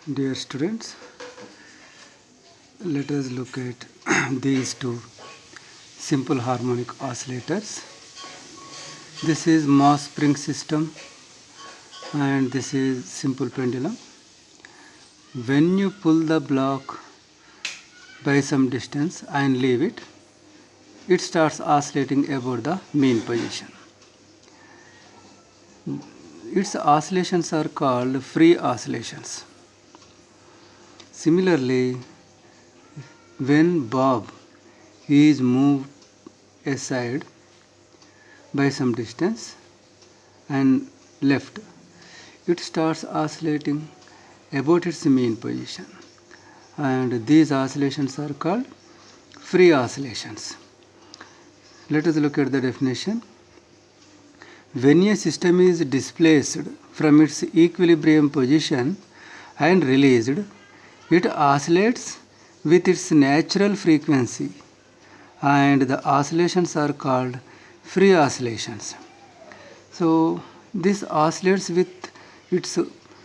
Dear students, let us look at these two simple harmonic oscillators. This is mass spring system and this is simple pendulum. When you pull the block by some distance and leave it, it starts oscillating about the mean position. Its oscillations are called free oscillations. Similarly, when Bob is moved aside by some distance and left, it starts oscillating about its mean position, and these oscillations are called free oscillations. Let us look at the definition. When a system is displaced from its equilibrium position and released, it oscillates with its natural frequency, and the oscillations are called free oscillations. So this oscillates with its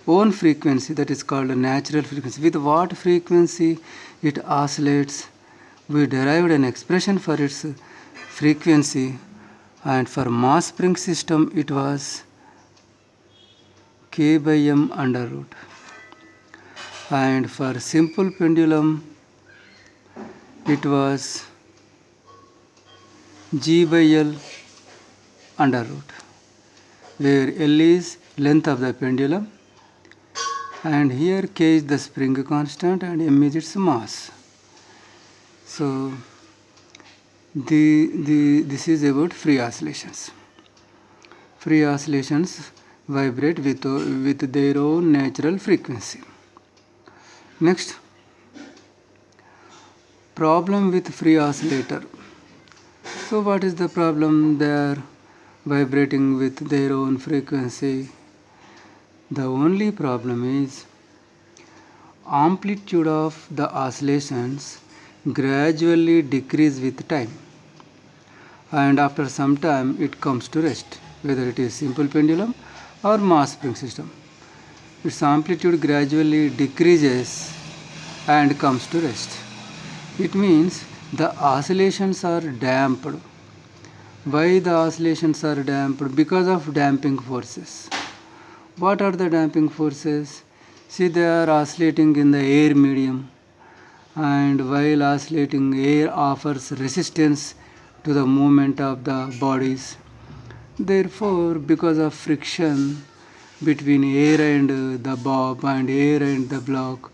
own frequency, that is called natural frequency. With what frequency it oscillates, we derived an expression for its frequency, and for mass spring system it was k by m under root, and for simple pendulum it was g by l under root, where L is length of the pendulum and here K is the spring constant and M is its mass. So this is about free oscillations. Free oscillations vibrate with their own natural frequency. Next, problem with free oscillator. So what is the problem? They are vibrating with their own frequency. The only problem is amplitude of the oscillations gradually decrease with time, and after some time it comes to rest, whether it is simple pendulum or mass spring system. Its amplitude gradually decreases and comes to rest. It means the oscillations are damped. Why the oscillations are damped? Because of damping forces. What are the damping forces? See, they are oscillating in the air medium, and while oscillating, air offers resistance to the movement of the bodies. Therefore, because of friction between air and the bob and air and the block,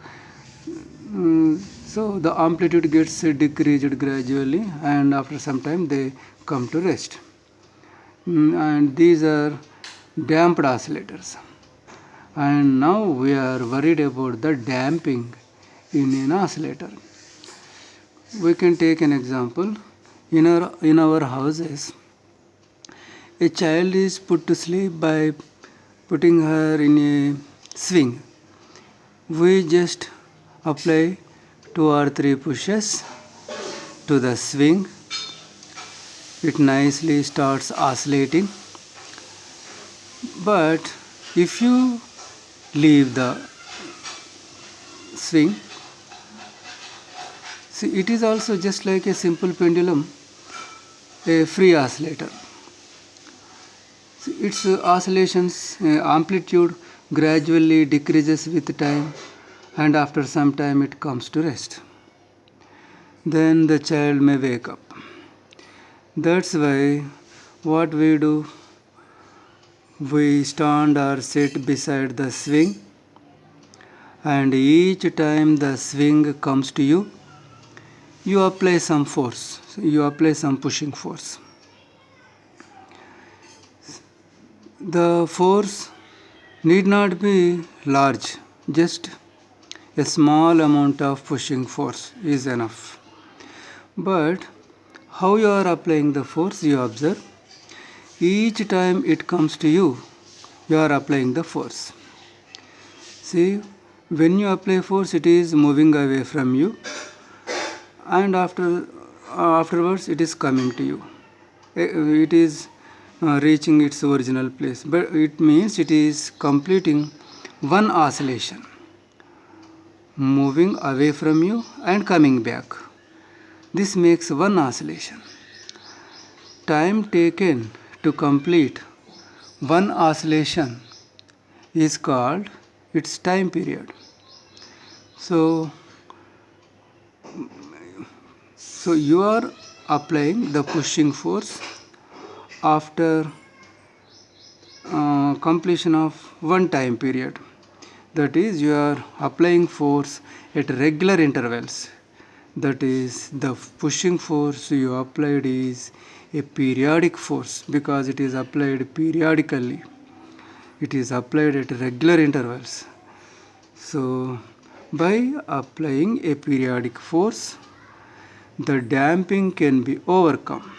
so the amplitude gets decreased gradually, and after some time they come to rest. And these are damped oscillators. And now we are worried about the damping in an oscillator. We can take an example. In our houses, a child is put to sleep by putting her in a swing. We just apply 2 or 3 pushes to the swing. It nicely starts oscillating. But if you leave the swing, see, it is also just like a simple pendulum, a free oscillator. See, its oscillations amplitude gradually decreases with time, and after some time it comes to rest. Then the child may wake up. That's why what we do, we stand or sit beside the swing, and each time the swing comes to you, you apply some force, you apply some pushing force. The force need not be large, just a small amount of pushing force is enough. But how you are applying the force, you observe. Each time it comes to you, you are applying the force. See, when you apply force, it is moving away from you, and afterwards it is coming to you. It is reaching its original place, but it means it is completing one oscillation. moving away from you and coming back. This makes one oscillation. Time taken to complete one oscillation is called its time period. So you are applying the pushing force after completion of one time period. That is, you are applying force at regular intervals. That is, the pushing force you applied is a periodic force because it is applied periodically. It is applied at regular intervals. So, by applying a periodic force, the damping can be overcome.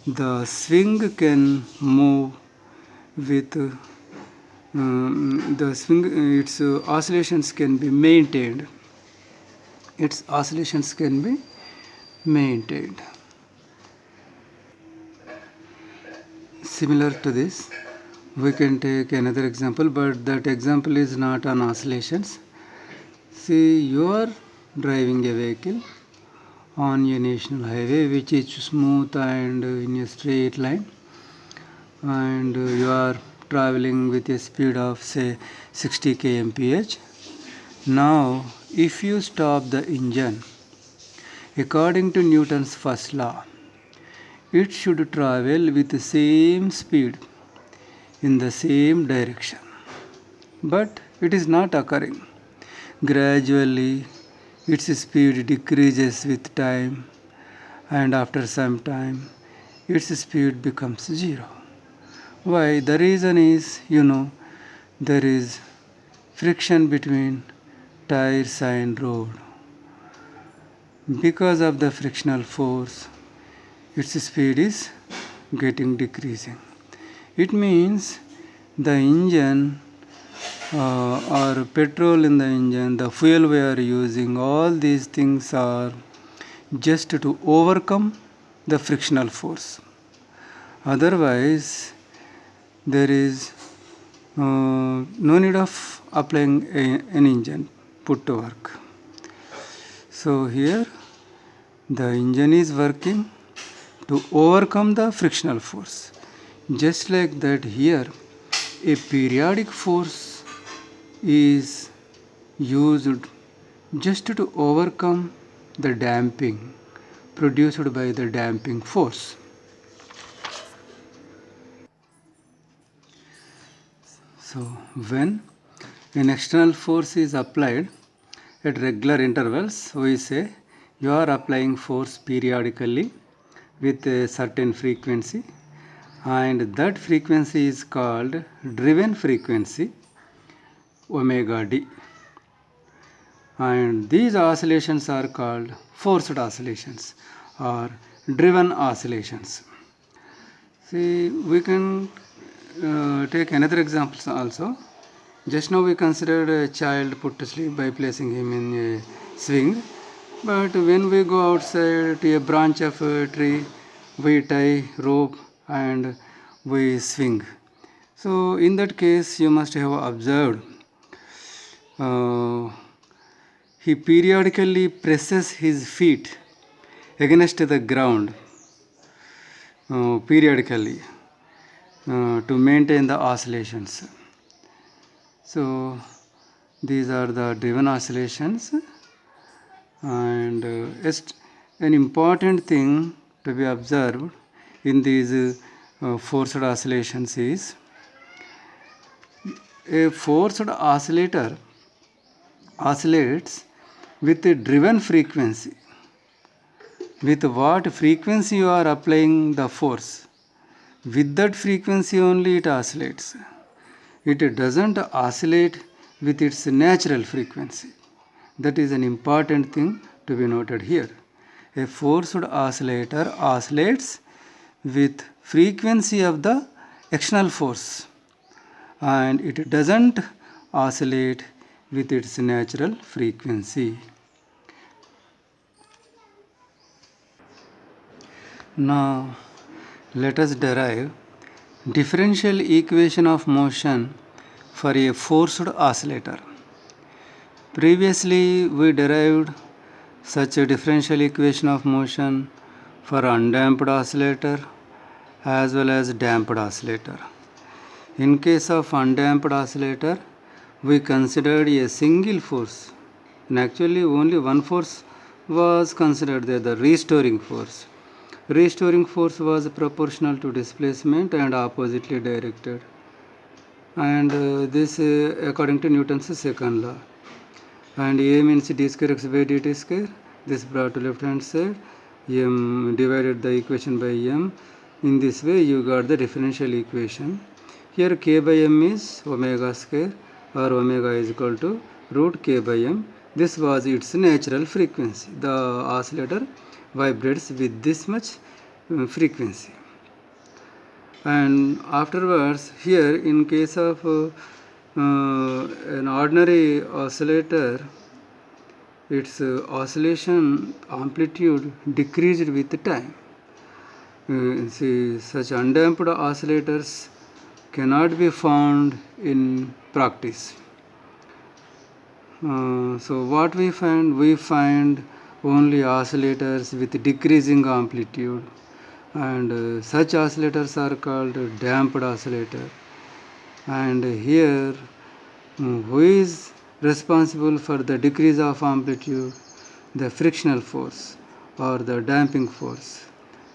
The swing can move with its oscillations can be maintained. Its oscillations can be maintained. Similar to this, we can take another example, but that example is not on oscillations. See, you are driving a vehicle on a national highway which is smooth and in a straight line, and you are traveling with a speed of say 60 kmph. Now, if you stop the engine, according to Newton's first law, it should travel with the same speed in the same direction. But it is not occurring. Gradually, its speed decreases with time, and after some time, its speed becomes zero. Why? The reason is, there is friction between tires and road. Because of the frictional force, its speed is getting decreasing. It means the engine or petrol in the engine, the fuel we are using, all these things are just to overcome the frictional force. Otherwise, there is no need of applying an engine put to work. So here the engine is working to overcome the frictional force. Just like that, here a periodic force is used just to overcome the damping produced by the damping force. So when an external force is applied at regular intervals, we say you are applying force periodically with a certain frequency, and that frequency is called driven frequency, omega d. And these oscillations are called forced oscillations or driven oscillations. See, we can take another example also. Just now we considered a child put to sleep by placing him in a swing. But when we go outside to a branch of a tree, we tie rope and we swing. So in that case, you must have observed he periodically presses his feet against the ground periodically to maintain the oscillations. So these are the driven oscillations, and an important thing to be observed in these forced oscillations is a forced oscillator oscillates with a driven frequency. With what frequency you are applying the force, with that frequency only it oscillates. It doesn't oscillate with its natural frequency. That is an important thing to be noted here. A forced oscillator oscillates with frequency of the external force, and it doesn't oscillate with its natural frequency. Now let us derive differential equation of motion for a forced oscillator. Previously, we derived such a differential equation of motion for undamped oscillator as well as damped oscillator. In case of undamped oscillator, we considered a single force, and actually only one force was considered there, the restoring force. Restoring force was proportional to displacement and oppositely directed, and this according to Newton's second law. And A means d square x by dt square, this brought to left hand side, m divided the equation by m. In this way you got the differential equation. Here k by m is omega square, or omega is equal to root k by m. This was its natural frequency. The oscillator vibrates with this much frequency. And afterwards, here in case of an ordinary oscillator, its oscillation amplitude decreased with time. See, such undamped oscillators cannot be found in practice. So what we find? We find only oscillators with decreasing amplitude, and such oscillators are called damped oscillator. And here, who is responsible for the decrease of amplitude? The frictional force or the damping force.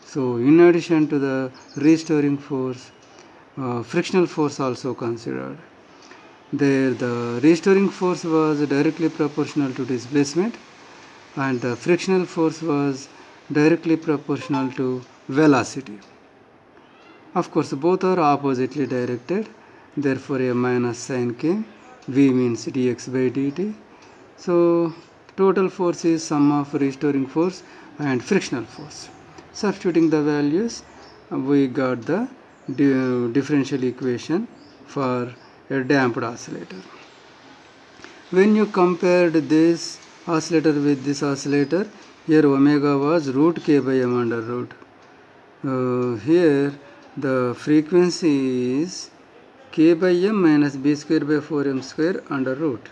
So in addition to the restoring force, frictional force also considered. There the restoring force was directly proportional to displacement, and the frictional force was directly proportional to velocity. Of course, both are oppositely directed, therefore a minus sign came. V means dx by dt. So total force is sum of restoring force and frictional force. Substituting the values, we got the differential equation for a damped oscillator. When you compared this oscillator with this oscillator, here omega was root k by m under root. Here the frequency is k by m minus b square by 4m square under root.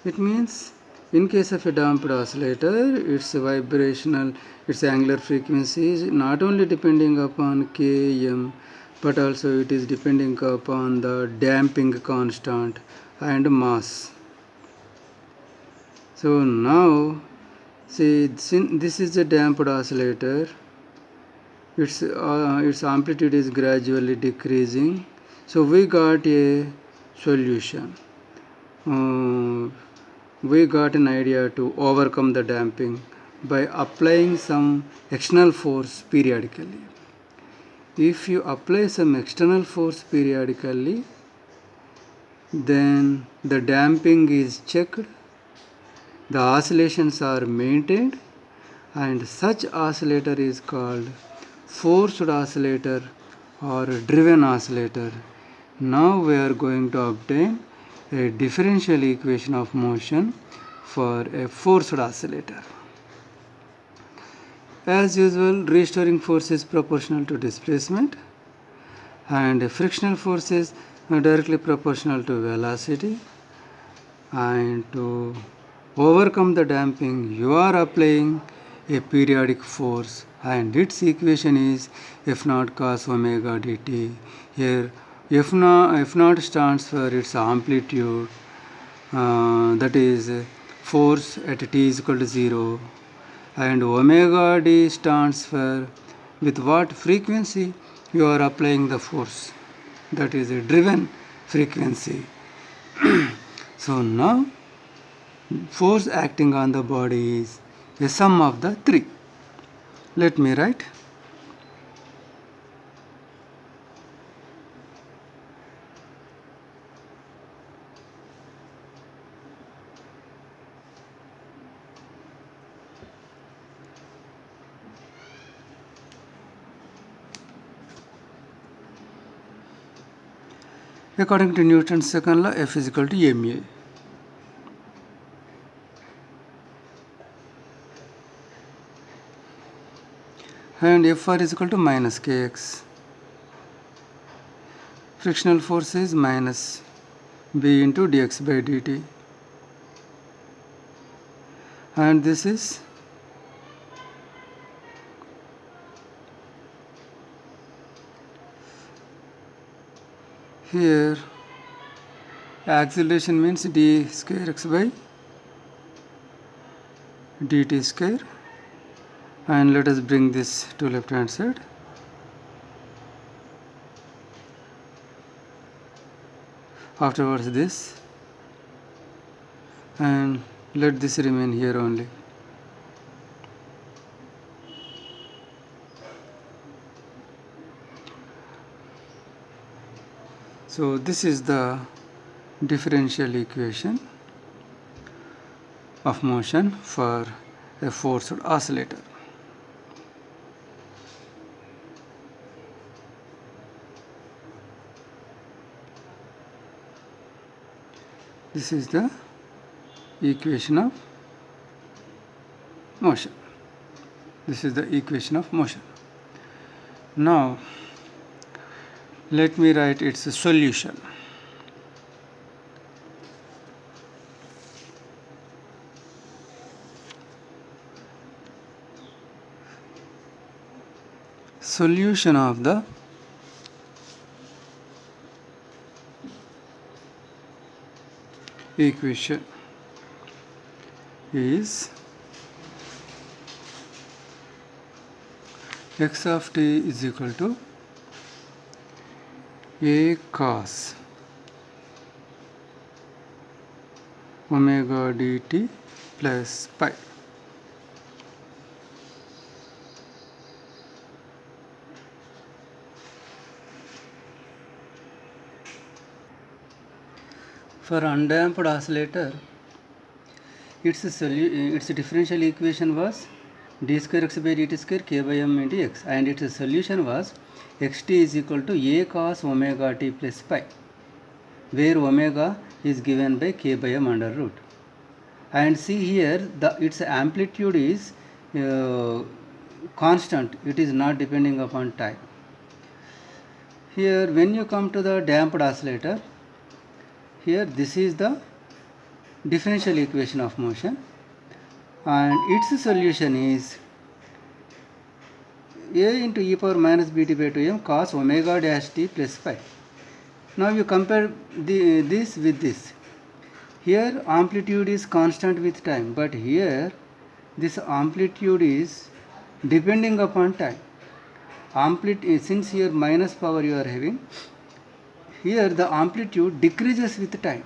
It means in case of a damped oscillator, its vibrational, its angular frequency is not only depending upon km, but also it is depending upon the damping constant and mass. So now, see, this is a damped oscillator. Its amplitude is gradually decreasing. So we got a solution. We got an idea to overcome the damping by applying some external force periodically. If you apply some external force periodically, then the damping is checked, the oscillations are maintained, and such oscillator is called forced oscillator or driven oscillator. Now we are going to obtain a differential equation of motion for a forced oscillator. As usual, restoring force is proportional to displacement, and frictional force is directly proportional to velocity. And to overcome the damping, you are applying a periodic force, and its equation is F naught cos omega dt. Here F naught stands for its amplitude, that is force at t is equal to 0, and omega d stands for with what frequency you are applying the force, that is a driven frequency. So now force acting on the body is a sum of the three. Let me write. According to Newton's second law, F is equal to ma. And Fr is equal to minus kx. Frictional force is minus b into dx by dt. and this is here acceleration means d square x by dt square, and let us bring this to left hand side. Afterwards this, and let this remain here only. So this is the differential equation of motion for a forced oscillator. This is the equation of motion. This is the equation of motion. Now let me write its solution. Solution of the equation is x of t is equal to a cos omega dt plus pi. For undamped oscillator, its differential equation was d square x by dt square k by m into x, and its solution was xt is equal to a cos omega t plus pi, where omega is given by k by m under root. And see here, its amplitude is constant, it is not depending upon time. Here when you come to the damped oscillator, here this is the differential equation of motion, and its solution is a into e power minus bt by 2m cos omega dash t plus pi. Now you compare this with this. Here amplitude is constant with time, but here this amplitude is depending upon time. Since here minus power you are having, here the amplitude decreases with time.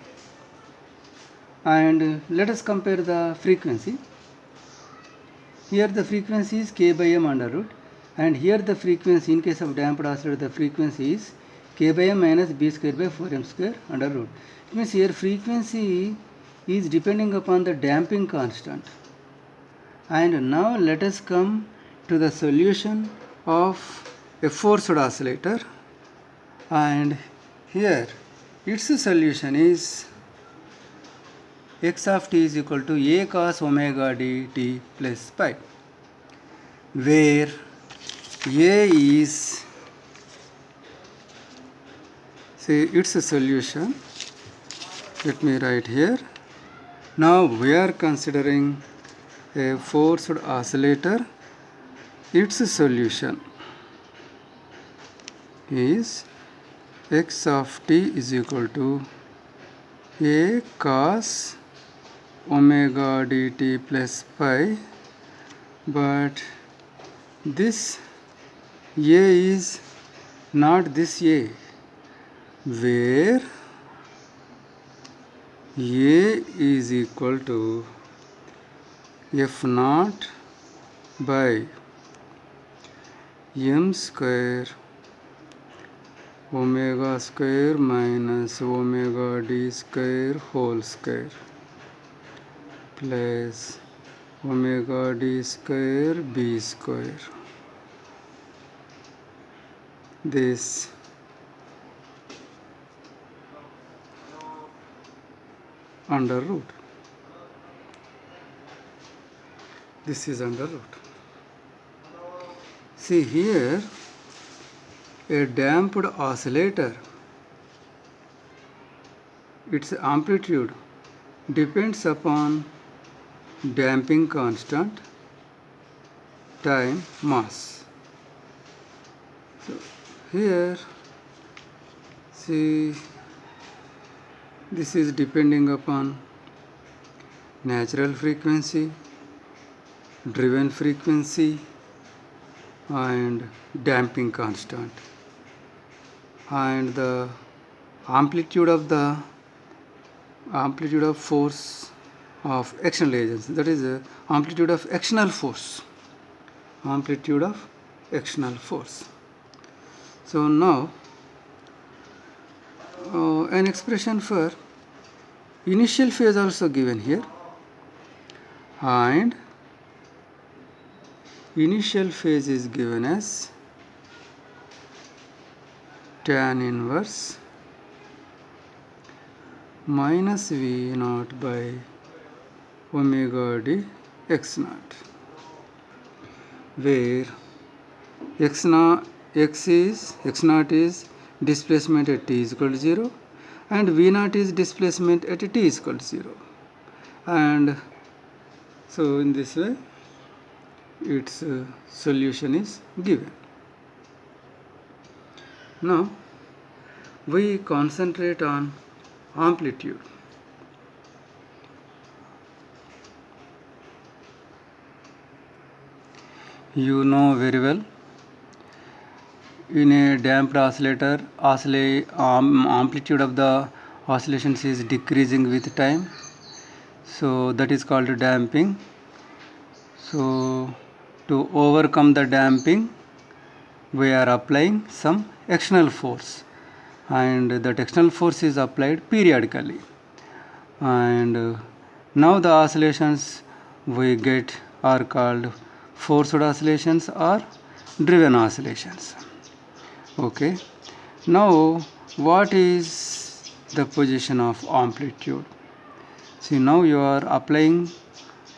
And let us compare the frequency. Here the frequency is k by m under root, and here the frequency in case of damped oscillator, the frequency is k by m minus b square by 4m square under root. It means here frequency is depending upon the damping constant. And now let us come to the solution of a forced oscillator, and here its solution is x of t is equal to a cos omega dt plus pi, where a is, say, its solution. Let me write here. Now we are considering a forced oscillator. Its solution is x of t is equal to a cos omega dt plus pi, but this a is not this a, where a is equal to f naught by m square omega square minus omega d square whole square plus omega d square b square. This under root. This is under root. See here, a damped oscillator, its amplitude depends upon damping constant, time, mass. So here, see, this is depending upon natural frequency, driven frequency, and damping constant, and the amplitude of force of external agents, that is amplitude of external force. So now an expression for initial phase also given here, and initial phase is given as tan inverse minus V naught by omega d x naught, where x naught is displacement at t is equal to 0 and V naught is displacement at t is equal to 0, and so in this way its solution is given. Now we concentrate on amplitude. You know very well, in a damped oscillator, amplitude of the oscillations is decreasing with time, so that is called damping. So to overcome the damping, we are applying some external force, and that external force is applied periodically, and now the oscillations we get are called forced oscillations or driven oscillations. Okay, now what is the position of amplitude? See, now you are applying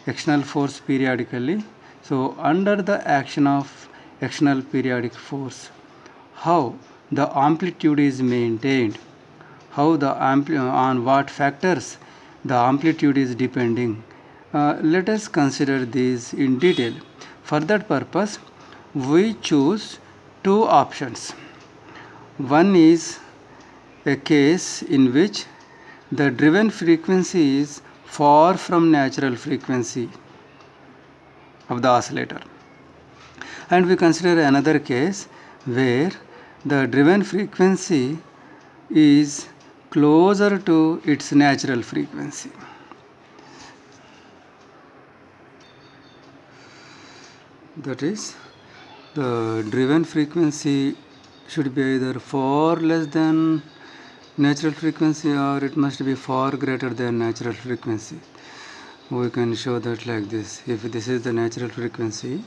external force periodically. So under the action of external periodic force, how the amplitude is maintained, how the on what factors the amplitude is depending. Let us consider these in detail. For that purpose, we choose two options. One is a case in which the driven frequency is far from natural frequency of the oscillator, and we consider another case where the driven frequency is closer to its natural frequency. That is, the driven frequency should be either far less than natural frequency or it must be far greater than natural frequency. We can show that like this. If this is the natural frequency,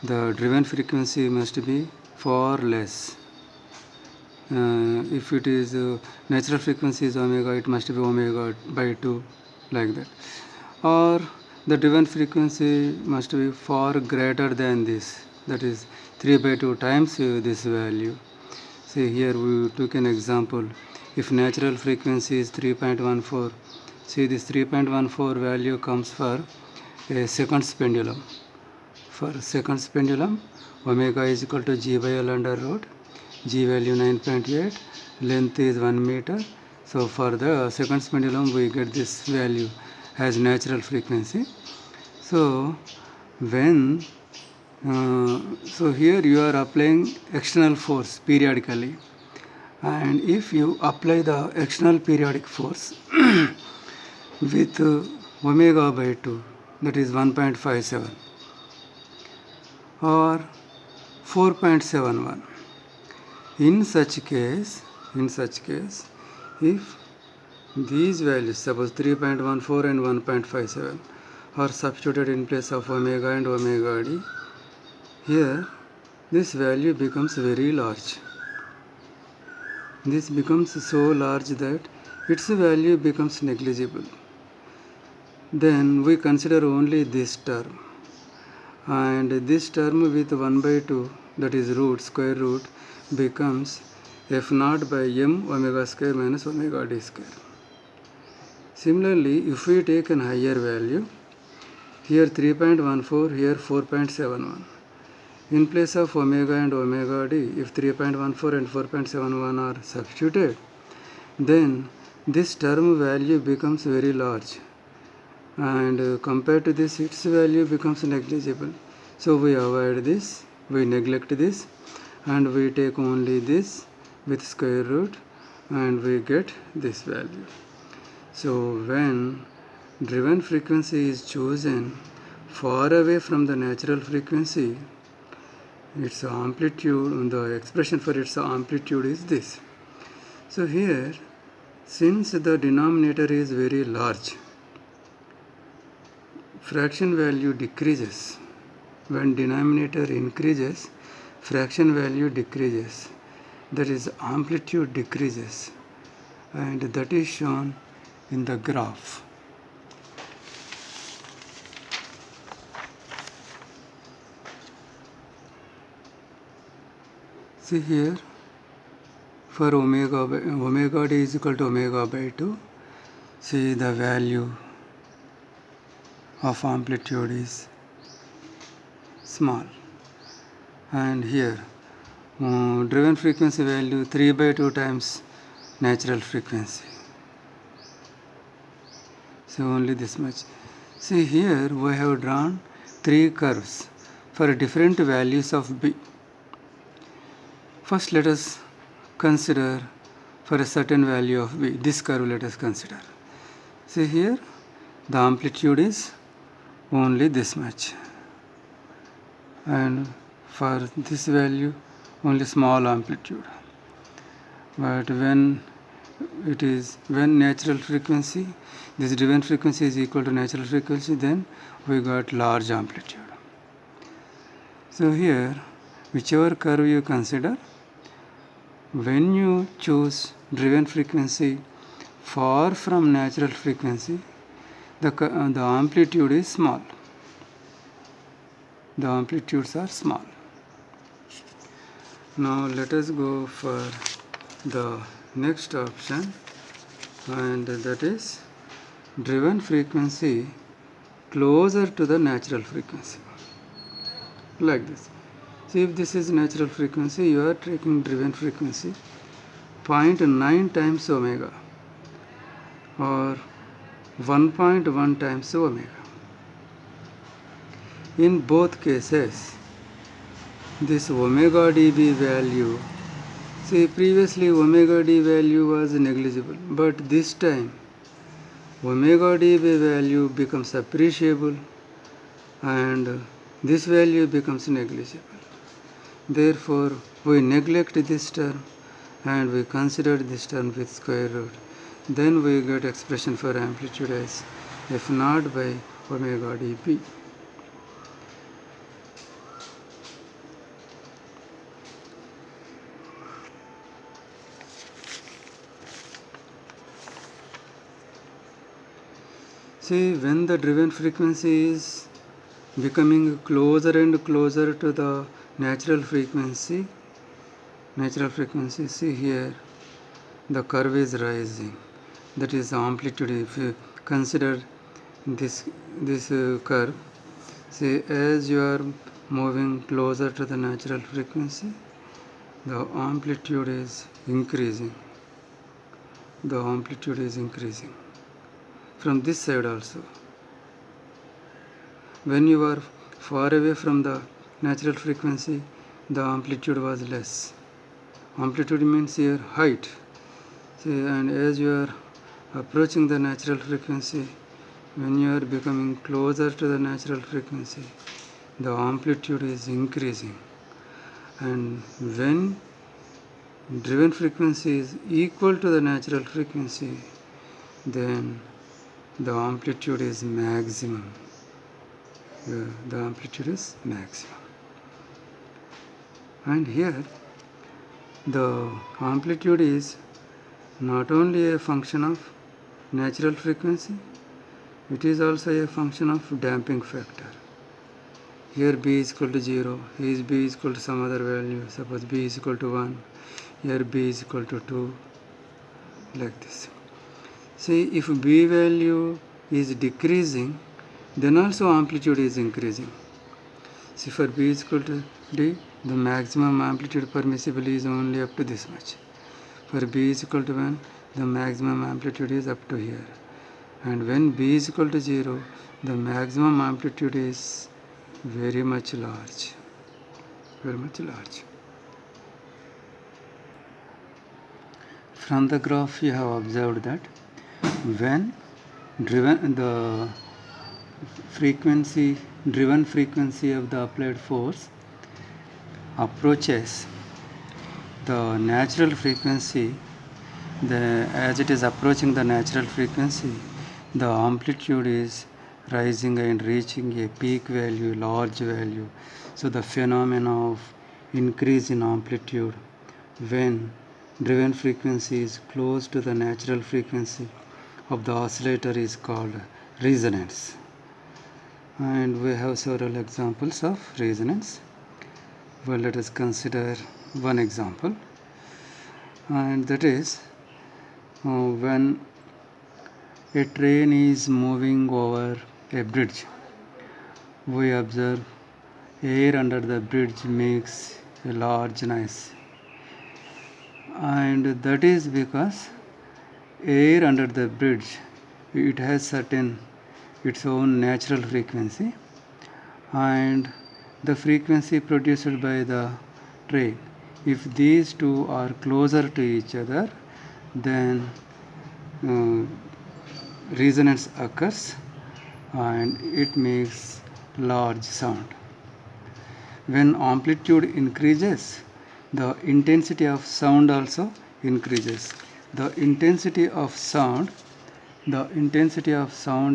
the driven frequency must be far less. If it is natural frequency is omega, it must be omega by 2, like that. Or the driven frequency must be far greater than this, that is 3 by 2 times this value. See, here we took an example. If natural frequency is 3.14, see, this 3.14 value comes for a seconds pendulum. For seconds pendulum, omega is equal to g by L under root, g value 9.8, length is 1 meter. So for the seconds pendulum, we get this value as natural frequency. So when so here you are applying external force periodically, and if you apply the external periodic force with omega by 2, that is 1.57 or 4.71, in such case if these values, suppose 3.14 and 1.57, are substituted in place of omega and omega d, here this value becomes very large. This becomes so large that its value becomes negligible. Then we consider only this term, and this term with 1 by 2, that is root, square root, becomes f naught by m omega square minus omega d square. Similarly, if we take an higher value, Here 3.14, here 4.71. In place of omega and omega d, if 3.14 and 4.71 are substituted, then this term value becomes very large, and compared to this, its value becomes negligible. So we avoid this, we neglect this, and we take only this with square root, and we get this value. So when driven frequency is chosen far away from the natural frequency, its amplitude, the expression for its amplitude is this. So here, since the denominator is very large, fraction value decreases. When denominator increases, fraction value decreases. That is, amplitude decreases, and that is shown in the graph. See here, for omega d is equal to omega by 2, see the value of amplitude is small. And here, driven frequency value 3 by 2 times natural frequency. So only this much. See here, we have drawn 3 curves for different values of b. First, let us consider for a certain value of b. This curve let us consider. See here, the amplitude is only this much, and for this value only small amplitude. But when natural frequency, this driven frequency is equal to natural frequency, then we got large amplitude. So here, whichever curve you consider, when you choose driven frequency far from natural frequency, the amplitude is small. The amplitudes are small. Now let us go for the next option, and that is driven frequency closer to the natural frequency, like this. See, if this is natural frequency, you are taking driven frequency 0.9 times omega or 1.1 times omega. In both cases, this omega dB value, see, previously omega d value was negligible, but this time omega dB value becomes appreciable and this value becomes negligible. Therefore, we neglect this term and we consider this term with square root. Then we get expression for amplitude as f naught by omega dB. See, when the driven frequency is becoming closer and closer to the natural frequency, see here, the curve is rising. That is amplitude. If you consider this curve, see, as you are moving closer to the natural frequency, the amplitude is increasing. The amplitude is increasing. From this side also. When you are far away from the natural frequency, the amplitude was less. Amplitude means here height. See, and as you are approaching the natural frequency, when you are becoming closer to the natural frequency, the amplitude is increasing. And when driven frequency is equal to the natural frequency, then the amplitude is maximum. The amplitude is maximum. And here, the amplitude is not only a function of natural frequency, it is also a function of damping factor. Here b is equal to 0, here b is equal to some other value, suppose b is equal to 1, here b is equal to 2, like this. See, if b value is decreasing, then also amplitude is increasing. See, for B is equal to D, the maximum amplitude permissible is only up to this much. For B is equal to 1, the maximum amplitude is up to here. And when B is equal to 0, the maximum amplitude is very much large. Very much large. From the graph you have observed that when the driven frequency of the applied force approaches the natural frequency, as it is approaching the natural frequency, the amplitude is rising and reaching a peak value, large value. So the phenomena of increase in amplitude when driven frequency is close to the natural frequency of the oscillator is called resonance. And we have several examples of resonance. Well, let us consider one example, and that is when a train is moving over a bridge, we observe air under the bridge makes a large noise, and that is because air under the bridge, it has certain its own natural frequency, and the frequency produced by the train, if these two are closer to each other, then resonance occurs and it makes large sound. When amplitude increases, the intensity of sound also increases. The intensity of sound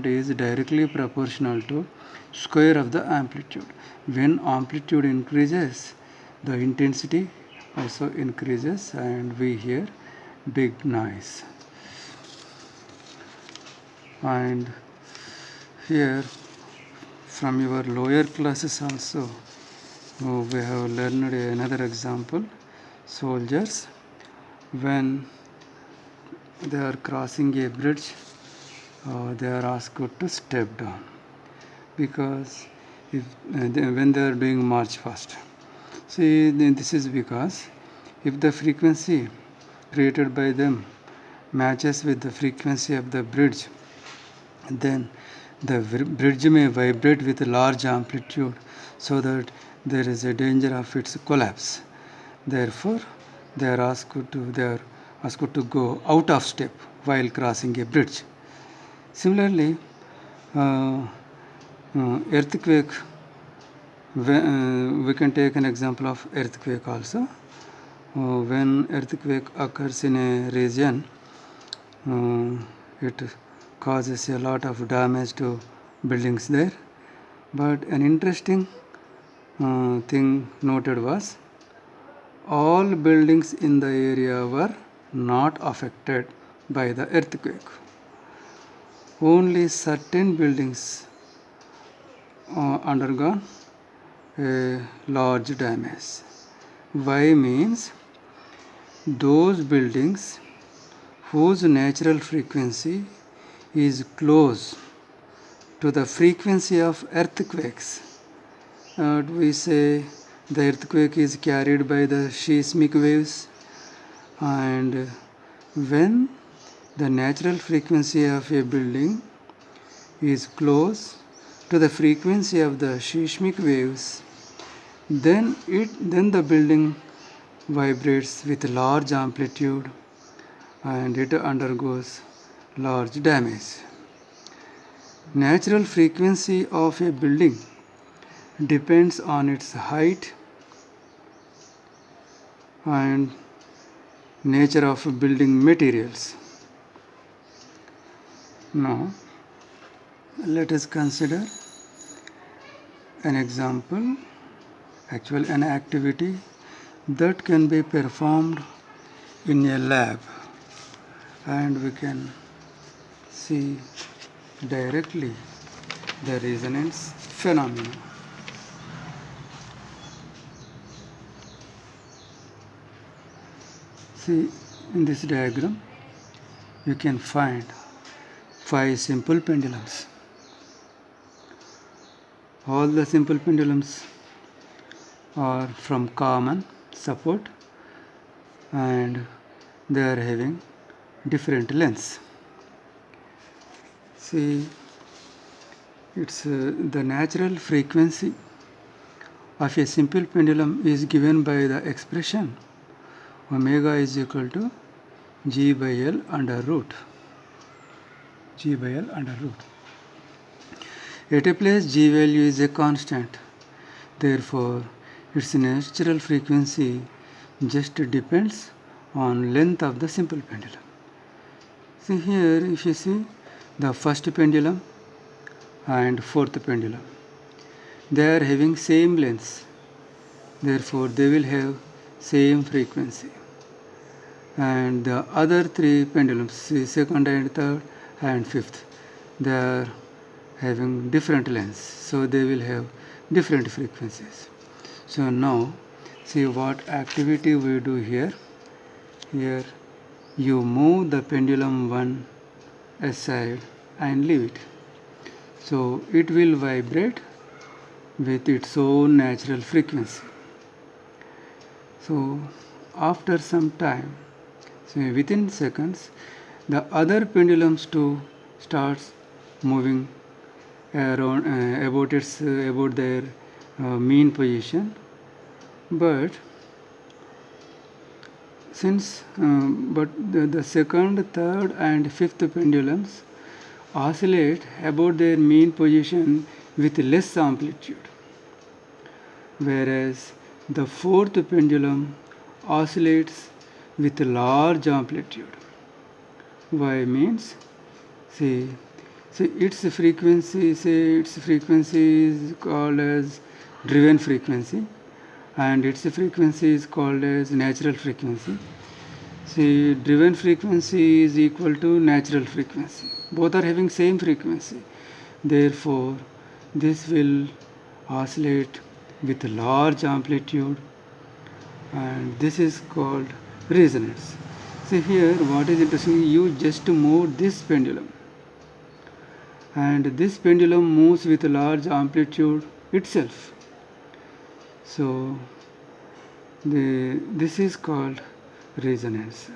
is directly proportional to square of the amplitude. When amplitude increases, the intensity also increases and we hear big noise. And here from your lower classes also we have learned another example. Soldiers, when they are crossing a bridge, they are asked to step down because when they are doing march fast. See, this is because if the frequency created by them matches with the frequency of the bridge, then the bridge may vibrate with a large amplitude so that there is a danger of its collapse. Therefore, they are asked to go out of step while crossing a bridge. Similarly, earthquake, we can take an example of earthquake also. When earthquake occurs in a region, it causes a lot of damage to buildings there. But an interesting thing noted was all buildings in the area were not affected by the earthquake. Only certain buildings undergone a large damage. Why means those buildings whose natural frequency is close to the frequency of earthquakes. We say the earthquake is carried by the seismic waves, and when the natural frequency of a building is close to the frequency of the seismic waves, then the building vibrates with large amplitude and it undergoes large damage. Natural frequency of a building depends on its height and nature of building materials. Now, let us consider an example, actually an activity that can be performed in a lab, and we can see directly the resonance phenomena. See, in this diagram you can find 5 simple pendulums. All the simple pendulums are from common support and they are having different lengths. See, it's the natural frequency of a simple pendulum is given by the expression omega is equal to G by L under root. G by L under root. At a place G value is a constant. Therefore, its natural frequency just depends on length of the simple pendulum. See here, if you see the first pendulum and fourth pendulum, they are having same lengths. Therefore, they will have same frequency. And the other three pendulums, see, second and third and fifth, they are having different lengths, so they will have different frequencies. So now see what activity we do here. Here you move the pendulum one aside and leave it, so it will vibrate with its own natural frequency. So after some time, so within seconds, the other pendulums too starts moving around about their mean position, but the second, third and fifth pendulums oscillate about their mean position with less amplitude, whereas the fourth pendulum oscillates with large amplitude. Why means, see its frequency is called as driven frequency and its frequency is called as natural frequency. See, driven frequency is equal to natural frequency. Both are having same frequency. Therefore, this will oscillate with large amplitude and this is called resonance. See here what is interesting, you just move this pendulum and this pendulum moves with large amplitude itself. So this is called resonance.